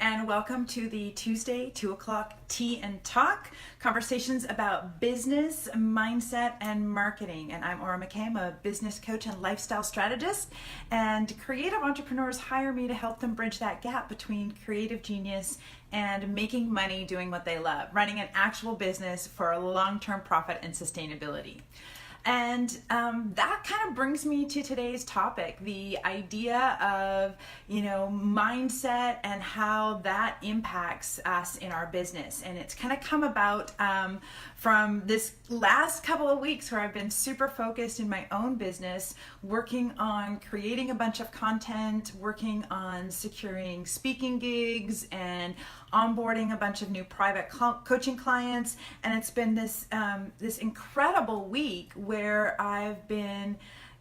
and welcome to the Tuesday 2 o'clock Tea and Talk, conversations about business, mindset, and marketing. And I'm Aura McKay. I'm a business coach and lifestyle strategist, and creative entrepreneurs hire me to help them bridge that gap between creative genius and making money doing what they love, running an actual business for long-term profit and sustainability. And that kind of brings me to today's topic, the idea of, mindset and how that impacts us in our business. And it's kind of come about from this last couple of weeks where I've been super focused in my own business, working on creating a bunch of content, working on securing speaking gigs and onboarding a bunch of new private coaching clients. And it's been this incredible week where I've been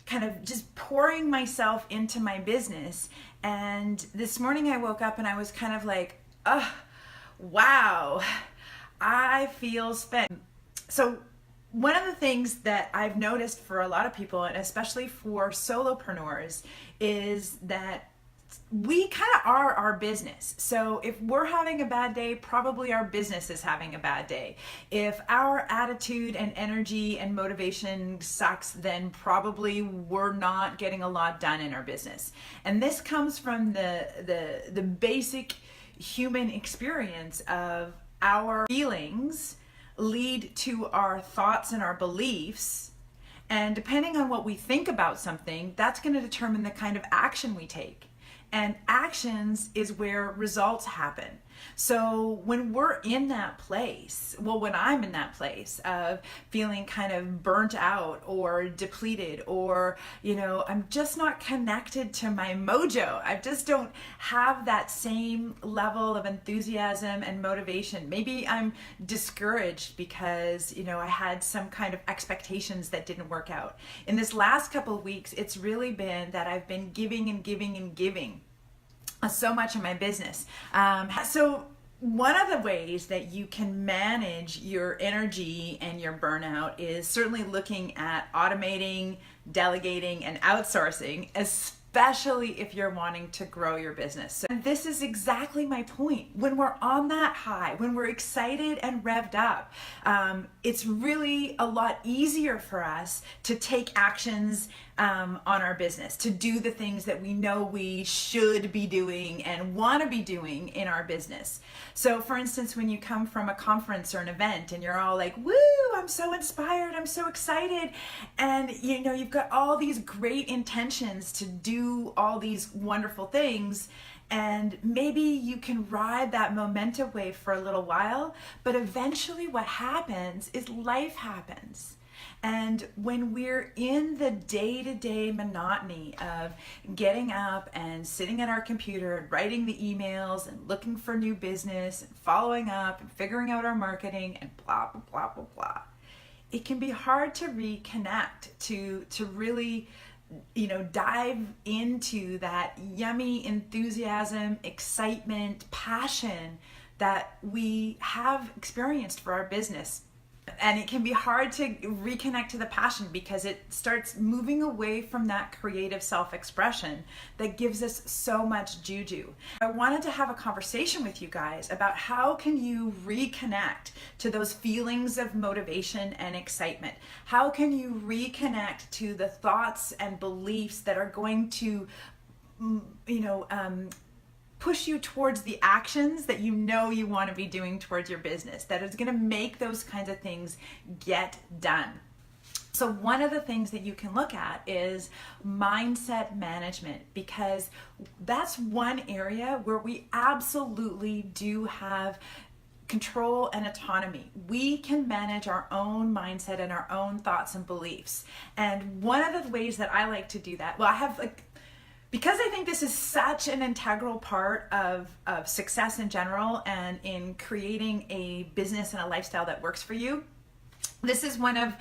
kind of just pouring myself into my business. And this morning I woke up and I was kind of like, oh, wow, I feel spent. So one of the things that I've noticed for a lot of people, and especially for solopreneurs, is that we kind of are our business. So if we're having a bad day, probably our business is having a bad day. If our attitude and energy and motivation sucks, then probably we're not getting a lot done in our business. And this comes from the basic human experience of our feelings lead to our thoughts and our beliefs. And depending on what we think about something, that's going to determine the kind of action we take. And actions is where results happen. So when we're in that place, when I'm in that place of feeling kind of burnt out or depleted, or, I'm just not connected to my mojo. I just don't have that same level of enthusiasm and motivation. Maybe I'm discouraged because, I had some kind of expectations that didn't work out. In this last couple of weeks, it's really been that I've been giving and giving and giving so much in my business. So one of the ways that you can manage your energy and your burnout is certainly looking at automating, delegating, and outsourcing, especially if you're wanting to grow your business. And this is exactly my point. When we're on that high, when we're excited and revved up, it's really a lot easier for us to take actions on our business, to do the things that we know we should be doing and want to be doing in our business. So for instance, when you come from a conference or an event and you're all like, woo, I'm so inspired, I'm so excited, and you've got all these great intentions to do all these wonderful things, and maybe you can ride that momentum wave for a little while, but eventually what happens is life happens. And when we're in the day-to-day monotony of getting up and sitting at our computer and writing the emails and looking for new business and following up and figuring out our marketing and blah, blah, blah, blah, blah, it can be hard to reconnect, to really dive into that yummy enthusiasm, excitement, passion that we have experienced for our business. And it can be hard to reconnect to the passion because it starts moving away from that creative self-expression that gives us so much juju. I wanted to have a conversation with you guys about how can you reconnect to those feelings of motivation and excitement? How can you reconnect to the thoughts and beliefs that are going to, push you towards the actions that you want to be doing towards your business, that is going to make those kinds of things get done. So one of the things that you can look at is mindset management, because that's one area where we absolutely do have control and autonomy. We can manage our own mindset and our own thoughts and beliefs. And one of the ways that I like to do that, because I think this is such an integral part of success in general and in creating a business and a lifestyle that works for you, This is one of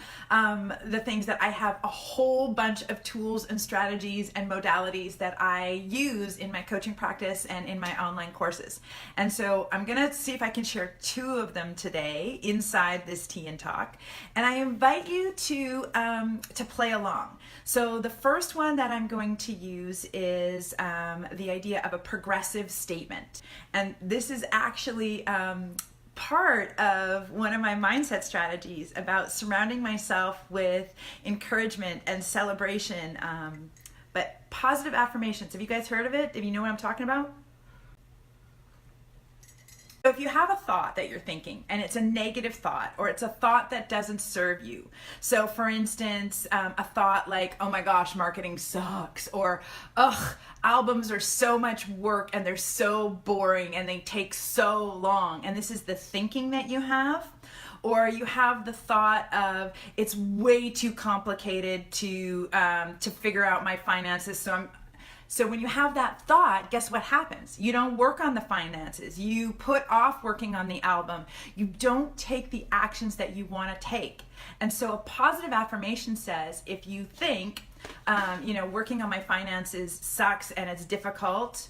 the things that I have a whole bunch of tools and strategies and modalities that I use in my coaching practice and in my online courses. And so I'm gonna see if I can share two of them today inside this Tea and Talk. And I invite you to play along. So the first one that I'm going to use is the idea of a progressive statement. And this is actually part of one of my mindset strategies about surrounding myself with encouragement and celebration, but positive affirmations. Have you guys heard of it? Do you know what I'm talking about? So if you have a thought that you're thinking and it's a negative thought, or it's a thought that doesn't serve you. So for instance, a thought like, oh my gosh, marketing sucks, or ugh, albums are so much work and they're so boring and they take so long. And this is the thinking that you have. Or you have the thought of, it's way too complicated to figure out my finances, so when you have that thought, guess what happens? You don't work on the finances. You put off working on the album. You don't take the actions that you want to take. And so a positive affirmation says, if you think, working on my finances sucks and it's difficult,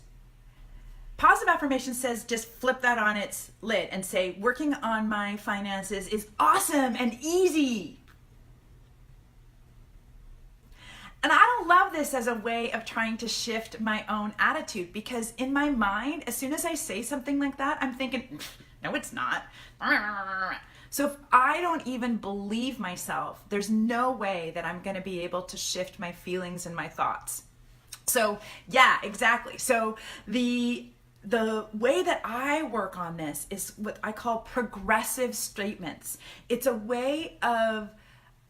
positive affirmation says, just flip that on its lid and say, working on my finances is awesome and easy. And I don't love this as a way of trying to shift my own attitude, because in my mind, as soon as I say something like that, I'm thinking, no, it's not. So if I don't even believe myself, there's no way that I'm going to be able to shift my feelings and my thoughts. So yeah, exactly. So the way that I work on this is what I call progressive statements. It's a way of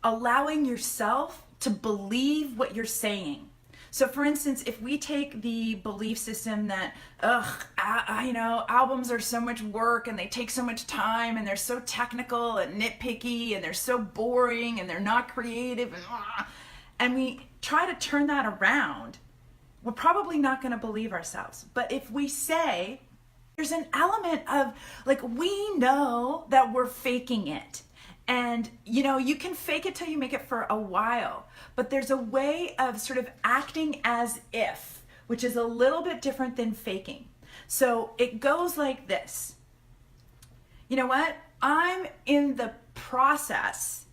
allowing yourself to believe what you're saying. So for instance, if we take the belief system that, albums are so much work and they take so much time and they're so technical and nitpicky and they're so boring and they're not creative, and we try to turn that around, we're probably not going to believe ourselves. But if we say, there's an element of, like, we know that we're faking it. And, you can fake it till you make it for a while, but there's a way of sort of acting as if, which is a little bit different than faking. So it goes like this. You know what? I'm in the process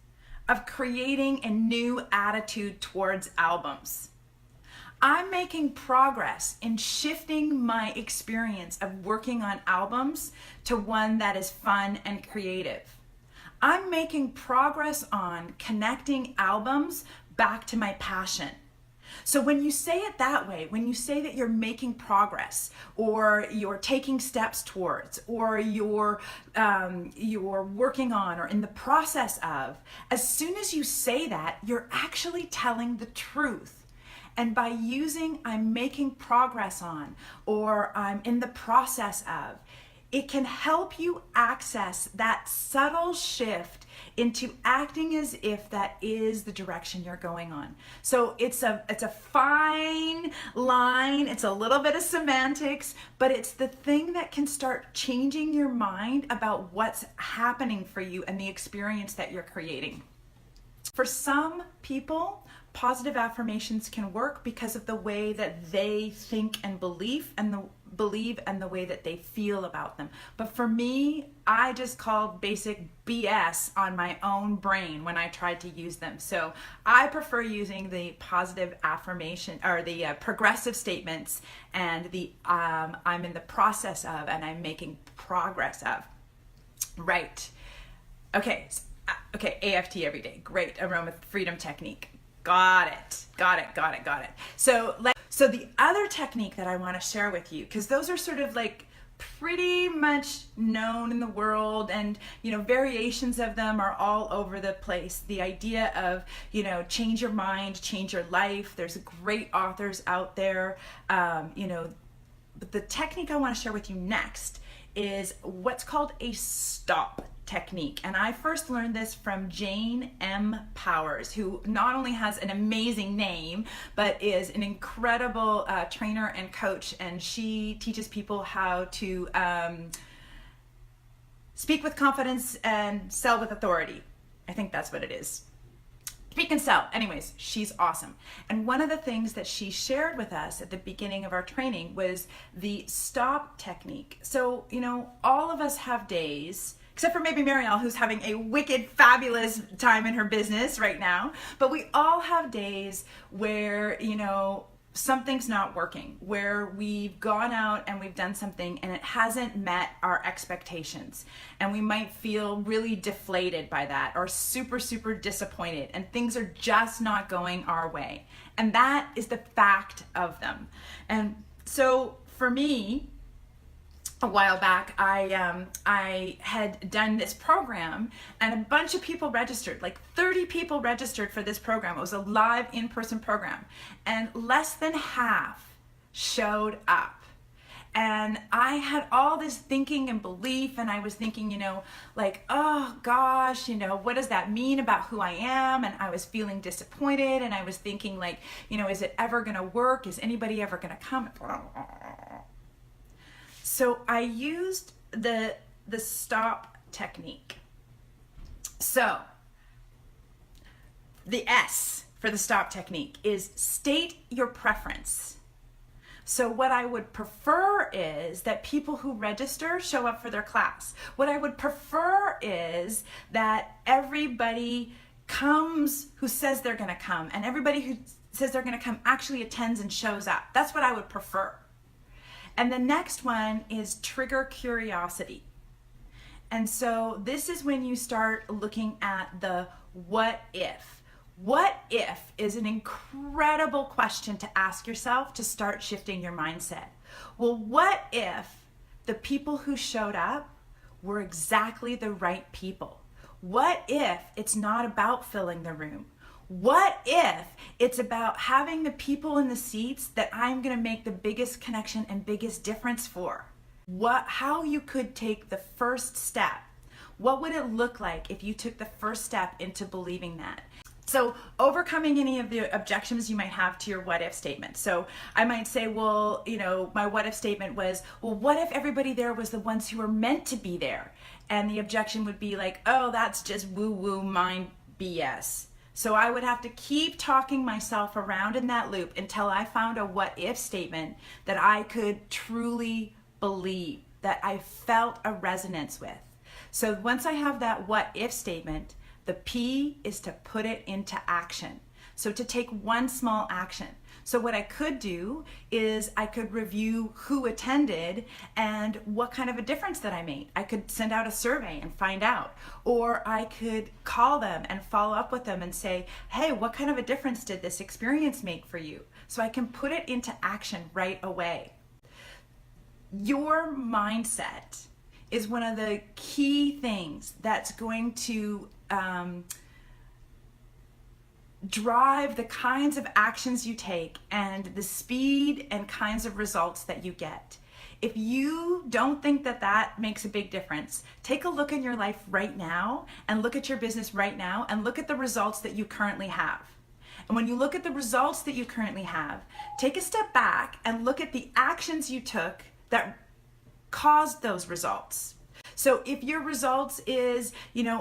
of creating a new attitude towards albums. I'm making progress in shifting my experience of working on albums to one that is fun and creative. I'm making progress on connecting albums back to my passion. So when you say it that way, when you say that you're making progress, or you're taking steps towards, or you're working on, or in the process of, as soon as you say that, you're actually telling the truth. And by using I'm making progress on, or I'm in the process of, it can help you access that subtle shift into acting as if that is the direction you're going on. So it's a fine line, it's a little bit of semantics, but it's the thing that can start changing your mind about what's happening for you and the experience that you're creating. For some people, positive affirmations can work because of the way that they think and believe and the way that they feel about them. But for me, I just called basic BS on my own brain when I tried to use them. So I prefer using the positive affirmation, or the progressive statements, and the I'm in the process of, and I'm making progress of. Right. Okay, AFT every day. Great. Aroma freedom technique. Got it. So the other technique that I want to share with you, because those are sort of like pretty much known in the world, and variations of them are all over the place. The idea of change your mind, change your life. There's great authors out there. But the technique I want to share with you next is what's called a stop technique. And I first learned this from Jane M. Powers, who not only has an amazing name, but is an incredible trainer and coach. And she teaches people how to speak with confidence and sell with authority. I think that's what it is. Speak and sell. Anyways, she's awesome. And one of the things that she shared with us at the beginning of our training was the stop technique. So, all of us have days, except for maybe Marielle, who's having a wicked, fabulous time in her business right now. But we all have days where, something's not working, where we've gone out and we've done something and it hasn't met our expectations. And we might feel really deflated by that or super, super disappointed, and things are just not going our way. And that is the fact of them. And so for me, a while back, I had done this program, and a bunch of people registered, like 30 people registered for this program. It was a live in-person program, and less than half showed up. And I had all this thinking and belief, and I was thinking, oh gosh, what does that mean about who I am? And I was feeling disappointed, and I was thinking is it ever gonna work? Is anybody ever gonna come? So I used the stop technique. So the S for the stop technique is state your preference. So what I would prefer is that people who register show up for their class. What I would prefer is that everybody comes who says they're going to come, and everybody who says they're going to come actually attends and shows up. That's what I would prefer. And the next one is trigger curiosity. And so this is when you start looking at the what if. What if is an incredible question to ask yourself to start shifting your mindset. Well, what if the people who showed up were exactly the right people? What if it's not about filling the room? What if it's about having the people in the seats that I'm going to make the biggest connection and biggest difference for? How you could take the first step. What would it look like if you took the first step into believing that? So overcoming any of the objections you might have to your what if statement. So I might say, well, my what if statement was, well, what if everybody there was the ones who were meant to be there? And the objection would be like, oh, that's just woo-woo mind BS. So I would have to keep talking myself around in that loop until I found a what if statement that I could truly believe, that I felt a resonance with. So once I have that what if statement, the P is to put it into action. So to take one small action. So what I could do is I could review who attended and what kind of a difference that I made. I could send out a survey and find out, or I could call them and follow up with them and say, hey, what kind of a difference did this experience make for you? So I can put it into action right away. Your mindset is one of the key things that's going to drive the kinds of actions you take and the speed and kinds of results that you get. If you don't think that that makes a big difference, take a look in your life right now and look at your business right now and look at the results that you currently have. And when you look at the results that you currently have, take a step back and look at the actions you took that caused those results. So if your results is,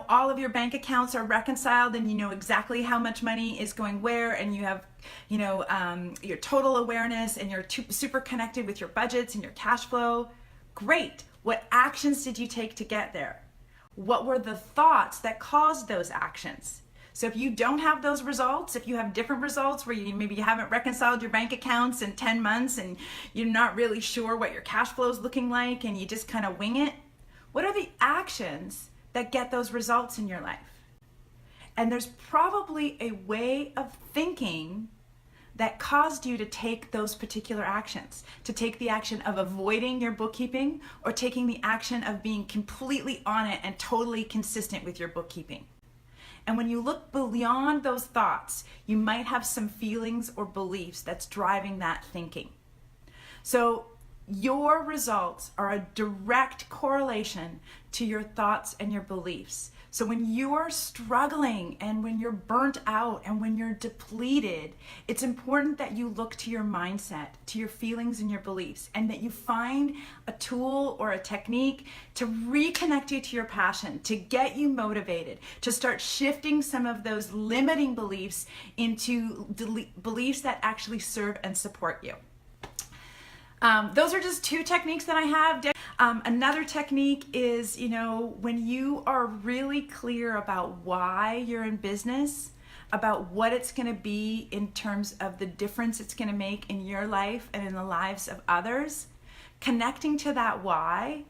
all of your bank accounts are reconciled and you know exactly how much money is going where, and you have, your total awareness and you're super connected with your budgets and your cash flow, great. What actions did you take to get there? What were the thoughts that caused those actions? So if you don't have those results, if you have different results where maybe you haven't reconciled your bank accounts in 10 months and you're not really sure what your cash flow is looking like and you just kind of wing it, what are the actions that get those results in your life? And there's probably a way of thinking that caused you to take those particular actions, to take the action of avoiding your bookkeeping or taking the action of being completely on it and totally consistent with your bookkeeping. And when you look beyond those thoughts, you might have some feelings or beliefs that's driving that thinking. So your results are a direct correlation to your thoughts and your beliefs. So when you are struggling and when you're burnt out and when you're depleted, it's important that you look to your mindset, to your feelings and your beliefs, and that you find a tool or a technique to reconnect you to your passion, to get you motivated, to start shifting some of those limiting beliefs into beliefs that actually serve and support you. Those are just two techniques that I have. Another technique is, when you are really clear about why you're in business, about what it's going to be in terms of the difference it's going to make in your life and in the lives of others, connecting to that why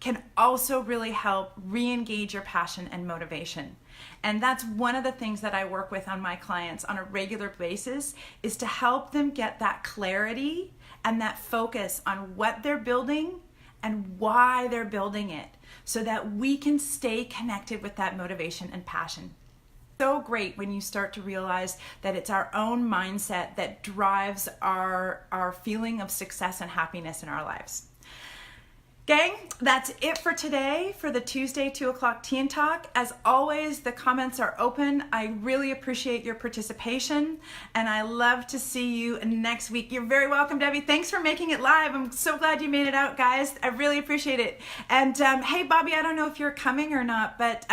can also really help re-engage your passion and motivation. And that's one of the things that I work with on my clients on a regular basis, is to help them get that clarity and that focus on what they're building and why they're building it, so that we can stay connected with that motivation and passion. So great when you start to realize that it's our own mindset that drives our feeling of success and happiness in our lives. Gang, that's it for today for the Tuesday 2 o'clock Tea and Talk. As always, the comments are open. I really appreciate your participation, and I love to see you next week. You're very welcome, Debbie. Thanks for making it live. I'm so glad you made it out, guys. I really appreciate it. And hey, Bobby, I don't know if you're coming or not, but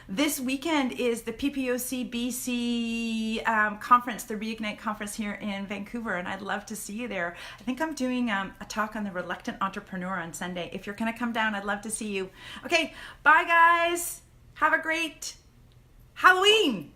this weekend is the PPOC BC conference, the Reignite conference here in Vancouver, and I'd love to see you there. I think I'm doing a talk on the reluctant entrepreneur on Sunday. If you're going to come down, I'd love to see you. Okay, bye guys. Have a great Halloween.